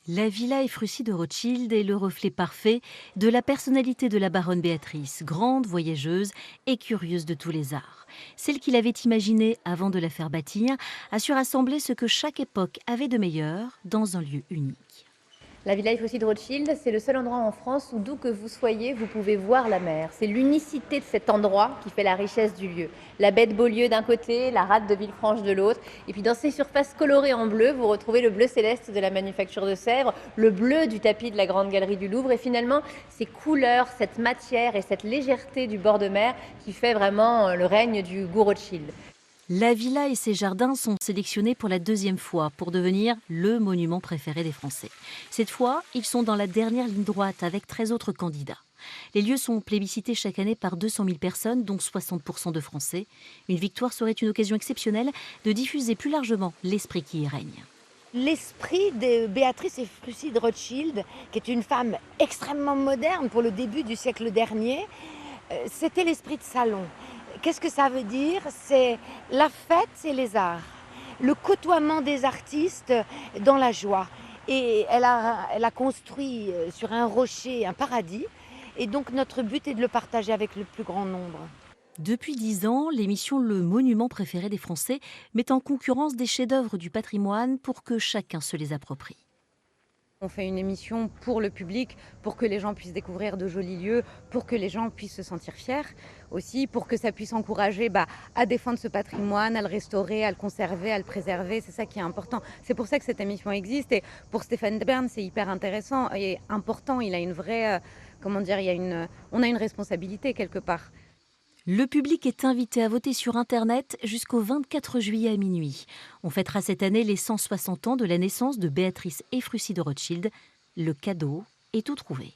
La villa Efrussi de Rothschild est le reflet parfait de la personnalité de la baronne Béatrice, grande voyageuse et curieuse de tous les arts. Celle qu'il avait imaginée avant de la faire bâtir a su rassembler ce que chaque époque avait de meilleur dans un lieu unique. La Villa Fossi de Rothschild, c'est le seul endroit en France où d'où que vous soyez, vous pouvez voir la mer. C'est l'unicité de cet endroit qui fait la richesse du lieu. La baie de Beaulieu d'un côté, la rade de Villefranche de l'autre. Et puis dans ces surfaces colorées en bleu, vous retrouvez le bleu céleste de la manufacture de Sèvres, le bleu du tapis de la Grande Galerie du Louvre et finalement ces couleurs, cette matière et cette légèreté du bord de mer qui fait vraiment le règne du goût Rothschild. La villa et ses jardins sont sélectionnés pour la deuxième fois pour devenir le monument préféré des Français. Cette fois, ils sont dans la dernière ligne droite avec 13 autres candidats. Les lieux sont plébiscités chaque année par 200 000 personnes, dont 60% de Français. Une victoire serait une occasion exceptionnelle de diffuser plus largement l'esprit qui y règne. L'esprit de Béatrice Efrussi de Rothschild, qui est une femme extrêmement moderne pour le début du siècle dernier, c'était l'esprit de salon. Qu'est-ce que ça veut dire? C'est la fête, c'est les arts. Le côtoiement des artistes dans la joie. Et elle a construit sur un rocher un paradis. Et donc notre but est de le partager avec le plus grand nombre. Depuis 10 ans, l'émission Le Monument préféré des Français met en concurrence des chefs-d'œuvre du patrimoine pour que chacun se les approprie. On fait une émission pour le public, pour que les gens puissent découvrir de jolis lieux, pour que les gens puissent se sentir fiers aussi, pour que ça puisse encourager à défendre ce patrimoine, à le restaurer, à le conserver, à le préserver. C'est ça qui est important. C'est pour ça que cette émission existe. Et pour Stéphane Bern, c'est hyper intéressant et important. Il a une vraie, on a une responsabilité quelque part. Le public est invité à voter sur Internet jusqu'au 24 juillet à minuit. On fêtera cette année les 160 ans de la naissance de Béatrice Efrussi de Rothschild. Le cadeau est tout trouvé.